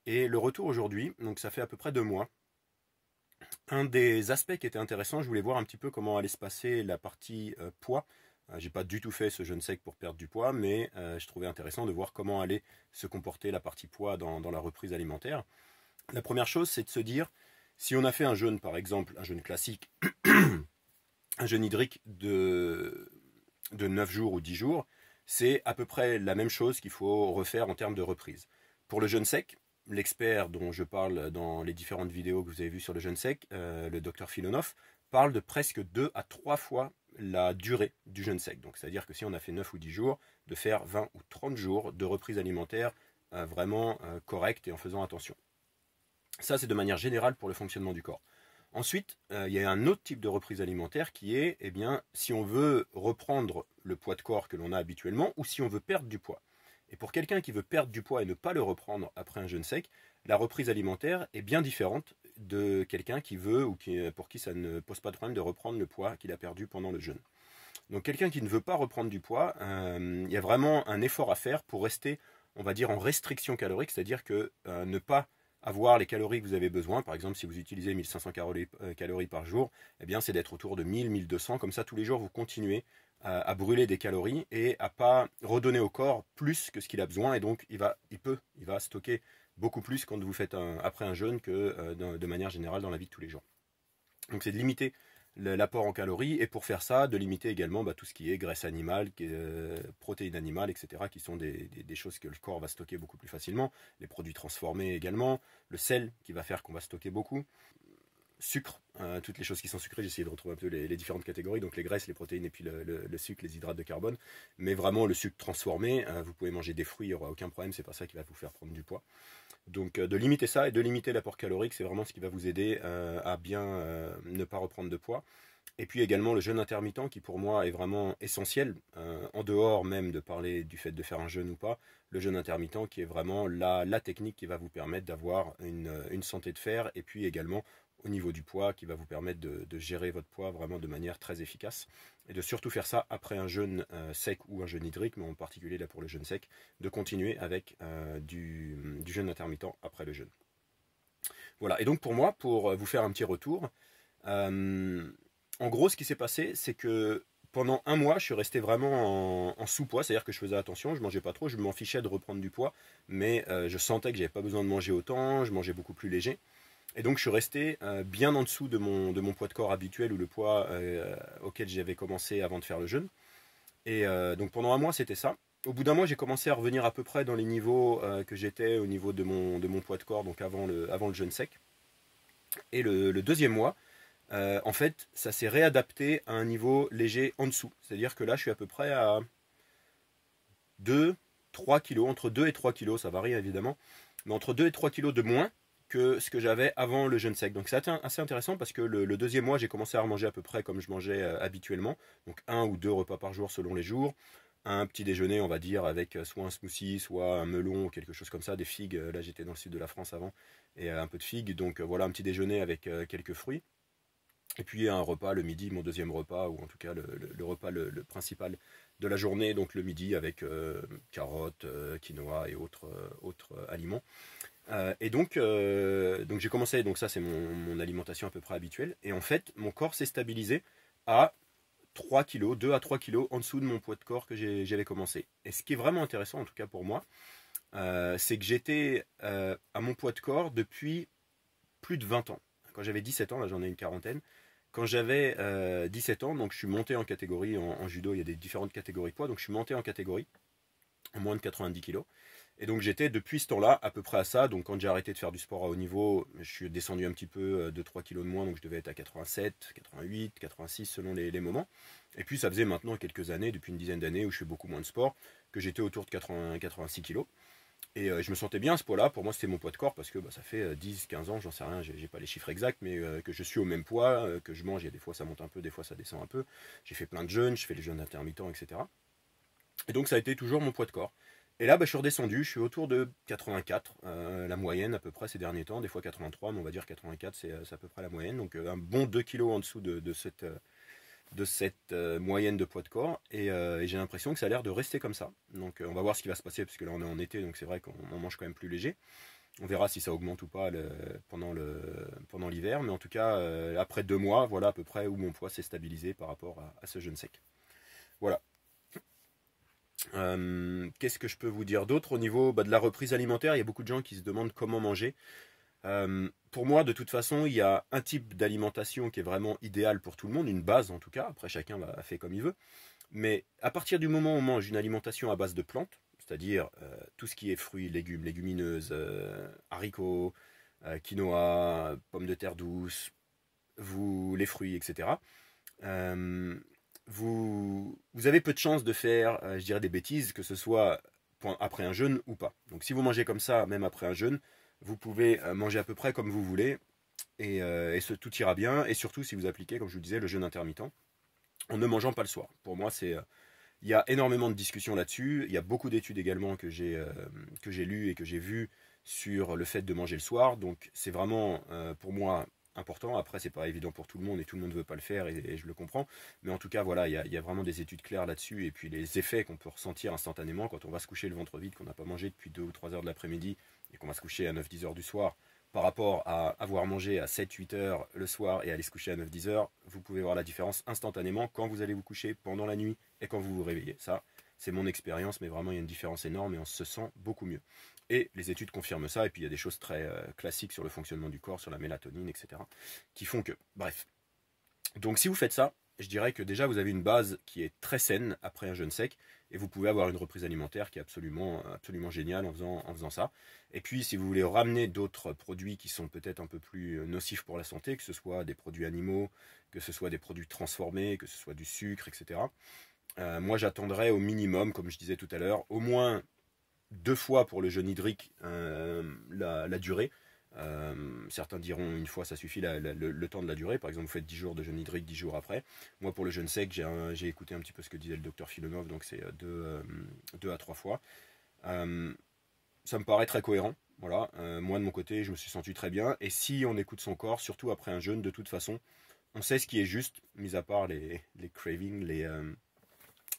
Et le retour aujourd'hui, donc ça fait à peu près 2 mois. Un des aspects qui était intéressant, je voulais voir un petit peu comment allait se passer la partie poids. J'ai pas du tout fait ce jeûne sec pour perdre du poids, mais je trouvais intéressant de voir comment allait se comporter la partie poids dans la reprise alimentaire. La première chose, c'est de se dire, si on a fait un jeûne, par exemple, un jeûne classique, un jeûne hydrique de 9 jours ou 10 jours, c'est à peu près la même chose qu'il faut refaire en termes de reprise. Pour le jeûne sec, l'expert dont je parle dans les différentes vidéos que vous avez vues sur le jeûne sec, le docteur Filonov, parle de presque 2 à 3 fois la durée du jeûne sec. Donc c'est-à-dire que si on a fait 9 ou 10 jours, de faire 20 ou 30 jours de reprise alimentaire vraiment correcte et en faisant attention. Ça, c'est de manière générale pour le fonctionnement du corps. Ensuite, il y a un autre type de reprise alimentaire qui est, eh bien, si on veut reprendre le poids de corps que l'on a habituellement ou si on veut perdre du poids. Et pour quelqu'un qui veut perdre du poids et ne pas le reprendre après un jeûne sec, la reprise alimentaire est bien différente de quelqu'un qui veut ou pour qui ça ne pose pas de problème de reprendre le poids qu'il a perdu pendant le jeûne. Donc quelqu'un qui ne veut pas reprendre du poids, il y a vraiment un effort à faire pour rester, on va dire, en restriction calorique, c'est-à-dire que ne pas avoir les calories que vous avez besoin. Par exemple, si vous utilisez 1500 calories par jour, eh bien, c'est d'être autour de 1000-1200. Comme ça, tous les jours, vous continuez à brûler des calories et à pas redonner au corps plus que ce qu'il a besoin. Et donc, il va stocker beaucoup plus quand vous faites après un jeûne que de manière générale dans la vie de tous les jours. Donc, c'est de limiter l'apport en calories et pour faire ça, de limiter également tout ce qui est graisse animale, protéines animales, etc., qui sont des choses que le corps va stocker beaucoup plus facilement, les produits transformés également, le sel qui va faire qu'on va stocker beaucoup, sucre, toutes les choses qui sont sucrées, j'ai essayé de retrouver un peu les différentes catégories, donc les graisses, les protéines et puis le sucre, les hydrates de carbone, mais vraiment le sucre transformé, vous pouvez manger des fruits, il n'y aura aucun problème, c'est pas ça qui va vous faire prendre du poids. Donc de limiter ça et de limiter l'apport calorique, c'est vraiment ce qui va vous aider à bien ne pas reprendre de poids. Et puis également le jeûne intermittent qui pour moi est vraiment essentiel, en dehors même de parler du fait de faire un jeûne ou pas, le jeûne intermittent qui est vraiment la technique qui va vous permettre d'avoir une santé de fer et puis également au niveau du poids qui va vous permettre de gérer votre poids vraiment de manière très efficace et de surtout faire ça après un jeûne sec ou un jeûne hydrique, mais en particulier là pour le jeûne sec, de continuer avec du jeûne intermittent après le jeûne. Voilà, et donc pour moi, pour vous faire un petit retour, en gros ce qui s'est passé, c'est que pendant un mois, je suis resté vraiment en sous-poids, c'est-à-dire que je faisais attention, je mangeais pas trop, je m'en fichais de reprendre du poids, mais je sentais que j'avais pas besoin de manger autant, je mangeais beaucoup plus léger. Et donc je suis resté bien en dessous de mon poids de corps habituel ou le poids auquel j'avais commencé avant de faire le jeûne. Et donc pendant un mois c'était ça. Au bout d'un mois j'ai commencé à revenir à peu près dans les niveaux que j'étais au niveau de mon poids de corps, donc avant le jeûne sec. Et le deuxième mois, en fait ça s'est réadapté à un niveau léger en dessous. C'est-à-dire que là je suis à peu près à 2, 3 kilos, entre 2 et 3 kilos, ça varie évidemment, mais entre 2 et 3 kilos de moins que ce que j'avais avant le jeûne sec. Donc c'est assez intéressant parce que le deuxième mois, j'ai commencé à manger à peu près comme je mangeais habituellement. Donc un ou deux repas par jour selon les jours. Un petit déjeuner, on va dire, avec soit un smoothie, soit un melon ou quelque chose comme ça, des figues. Là, j'étais dans le sud de la France avant, et un peu de figues. Donc voilà, un petit déjeuner avec quelques fruits. Et puis un repas le midi, mon deuxième repas, ou en tout cas le repas le principal de la journée, donc le midi avec carottes, quinoa et autres aliments. Donc j'ai commencé, donc ça c'est mon alimentation à peu près habituelle. Et en fait, mon corps s'est stabilisé à 3 kilos, 2 à 3 kilos en dessous de mon poids de corps que j'avais commencé. Et ce qui est vraiment intéressant, en tout cas pour moi, c'est que j'étais à mon poids de corps depuis plus de 20 ans. Quand j'avais 17 ans, là j'en ai une quarantaine, quand j'avais 17 ans, donc je suis monté en catégorie, en judo il y a des différentes catégories de poids, donc je suis monté en catégorie, en moins de 90 kilos. Et donc j'étais depuis ce temps-là à peu près à ça. Donc quand j'ai arrêté de faire du sport à haut niveau, je suis descendu un petit peu de 3 kilos de moins. Donc je devais être à 87, 88, 86 selon les moments. Et puis ça faisait maintenant quelques années, depuis une dizaine d'années où je fais beaucoup moins de sport, que j'étais autour de 80, 86 kilos. Et je me sentais bien à ce poids-là. Pour moi c'était mon poids de corps parce que ça fait 10, 15 ans, j'en sais rien, j'ai pas les chiffres exacts, mais que je suis au même poids, que je mange. Et des fois ça monte un peu, des fois ça descend un peu. J'ai fait plein de jeûnes, je fais les jeûnes intermittents, etc. Et donc ça a été toujours mon poids de corps. Et là, je suis redescendu, je suis autour de 84, la moyenne à peu près ces derniers temps, des fois 83, mais on va dire 84, c'est à peu près la moyenne. Donc un bon 2 kilos en dessous de cette moyenne de poids de corps. Et j'ai l'impression que ça a l'air de rester comme ça. Donc on va voir ce qui va se passer, parce que là on est en été, donc c'est vrai qu'on mange quand même plus léger. On verra si ça augmente ou pas pendant l'hiver, mais en tout cas, après 2 mois, voilà à peu près où mon poids s'est stabilisé par rapport à ce jeûne sec. Voilà. Qu'est-ce que je peux vous dire d'autre au niveau de la reprise alimentaire? Il y a beaucoup de gens qui se demandent comment manger. Pour moi, de toute façon, il y a un type d'alimentation qui est vraiment idéal pour tout le monde, une base en tout cas, après chacun va faire comme il veut. Mais à partir du moment où on mange une alimentation à base de plantes, c'est-à-dire tout ce qui est fruits, légumes, légumineuses, haricots, quinoa, pommes de terre douces, les fruits, etc., euh, vous avez peu de chances de faire, je dirais, des bêtises, que ce soit après un jeûne ou pas. Donc si vous mangez comme ça, même après un jeûne, vous pouvez manger à peu près comme vous voulez, tout ira bien. Et surtout si vous appliquez, comme je vous disais, le jeûne intermittent, en ne mangeant pas le soir. Pour moi, il y a énormément de discussions là-dessus. Il y a beaucoup d'études également que j'ai lues et que j'ai vues sur le fait de manger le soir. Donc c'est vraiment pour moi important. Après, c'est pas évident pour tout le monde et tout le monde ne veut pas le faire et je le comprends. Mais en tout cas, voilà, il y a vraiment des études claires là-dessus. Et puis les effets qu'on peut ressentir instantanément quand on va se coucher le ventre vide, qu'on n'a pas mangé depuis 2 ou 3 heures de l'après-midi et qu'on va se coucher à 9-10 heures du soir, par rapport à avoir mangé à 7-8 heures le soir et aller se coucher à 9-10 heures, vous pouvez voir la différence instantanément quand vous allez vous coucher pendant la nuit et quand vous vous réveillez. Ça, c'est mon expérience, mais vraiment il y a une différence énorme et on se sent beaucoup mieux. Et les études confirment ça, et puis il y a des choses très classiques sur le fonctionnement du corps, sur la mélatonine, etc., qui font que, bref. Donc si vous faites ça, je dirais que déjà vous avez une base qui est très saine après un jeûne sec, et vous pouvez avoir une reprise alimentaire qui est absolument, absolument géniale en faisant ça. Et puis si vous voulez ramener d'autres produits qui sont peut-être un peu plus nocifs pour la santé, que ce soit des produits animaux, que ce soit des produits transformés, que ce soit du sucre, etc., moi j'attendrais au minimum, comme je disais tout à l'heure, au moins 2 fois pour le jeûne hydrique la durée. Certains diront une fois ça suffit le temps de la durée. Par exemple, vous faites 10 jours de jeûne hydrique, 10 jours après. Moi, pour le jeûne sec, j'ai écouté un petit peu ce que disait le docteur Filonov, donc c'est 2 à 3 fois. Ça me paraît très cohérent. Voilà. Moi, de mon côté, je me suis senti très bien. Et si on écoute son corps, surtout après un jeûne, de toute façon, on sait ce qui est juste, mis à part les cravings,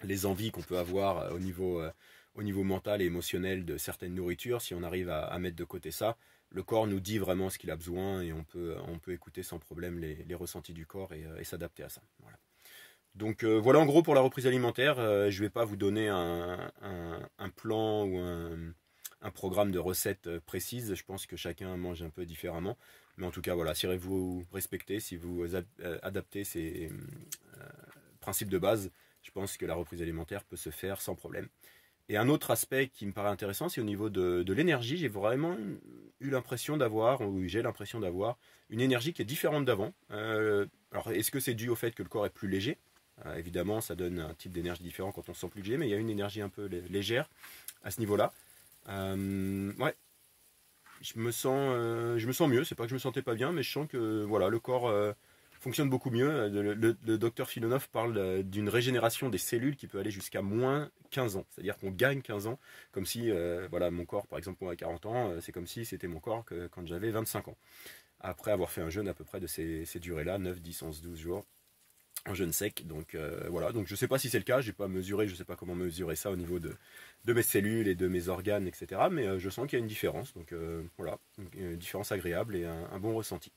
les envies qu'on peut avoir au niveau mental et émotionnel de certaines nourritures. Si on arrive à mettre de côté ça, le corps nous dit vraiment ce qu'il a besoin et on peut écouter sans problème les ressentis du corps et s'adapter à ça. Voilà. Donc voilà en gros pour la reprise alimentaire. Je ne vais pas vous donner un plan ou un programme de recettes précises. Je pense que chacun mange un peu différemment. Mais en tout cas, voilà, si vous respectez, si vous adaptez ces principes de base, je pense que la reprise alimentaire peut se faire sans problème. Et un autre aspect qui me paraît intéressant, c'est au niveau de l'énergie. J'ai vraiment eu l'impression d'avoir, ou j'ai l'impression d'avoir, une énergie qui est différente d'avant. Alors, est-ce que c'est dû au fait que le corps est plus léger? Évidemment, ça donne un type d'énergie différent quand on se sent plus léger, mais il y a une énergie un peu légère à ce niveau-là. Ouais, je me sens mieux. C'est pas que je me sentais pas bien, mais je sens que voilà, le corps fonctionne beaucoup mieux. Le docteur Filonov parle d'une régénération des cellules qui peut aller jusqu'à moins 15 ans. C'est-à-dire qu'on gagne 15 ans, comme si, voilà, mon corps, par exemple, moi à 40 ans, c'est comme si c'était mon corps quand j'avais 25 ans. Après avoir fait un jeûne à peu près de ces durées-là, 9, 10, 11, 12 jours, en jeûne sec. Donc voilà, donc je ne sais pas si c'est le cas, j'ai pas mesuré, je ne sais pas comment mesurer ça au niveau de mes cellules et de mes organes, etc. Mais je sens qu'il y a une différence. Donc voilà, une différence agréable et un bon ressenti.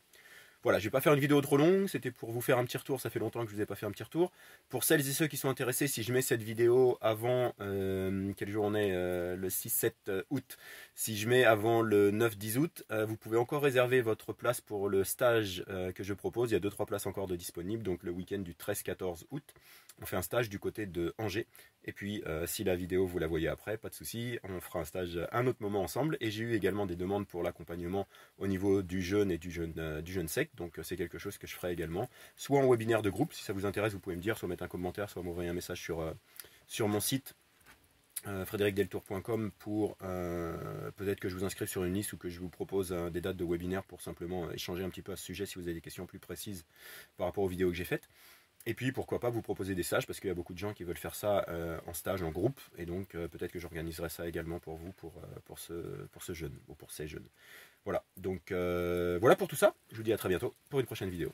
Voilà, je vais pas faire une vidéo trop longue, c'était pour vous faire un petit retour, ça fait longtemps que je vous ai pas fait un petit retour. Pour celles et ceux qui sont intéressés, si je mets cette vidéo avant, quel jour on est, le 6-7 août, si je mets avant le 9-10 août, vous pouvez encore réserver votre place pour le stage que je propose, il y a 2-3 places encore de disponibles, donc le week-end du 13-14 août, on fait un stage du côté de Angers, et puis si la vidéo vous la voyez après, pas de souci, on fera un stage à un autre moment ensemble, et j'ai eu également des demandes pour l'accompagnement au niveau du jeûne et du jeûne sec, donc c'est quelque chose que je ferai également, soit en webinaire de groupe, si ça vous intéresse vous pouvez me dire, soit mettre un commentaire, soit m'envoyer un message sur mon site frédéricdeltour.com pour peut-être que je vous inscrive sur une liste ou que je vous propose des dates de webinaire pour simplement échanger un petit peu à ce sujet si vous avez des questions plus précises par rapport aux vidéos que j'ai faites. Et puis pourquoi pas vous proposer des stages parce qu'il y a beaucoup de gens qui veulent faire ça en stage, en groupe, et donc peut-être que j'organiserai ça également pour vous pour ce jeûne ou pour ces jeunes. Voilà, donc voilà pour tout ça, je vous dis à très bientôt pour une prochaine vidéo.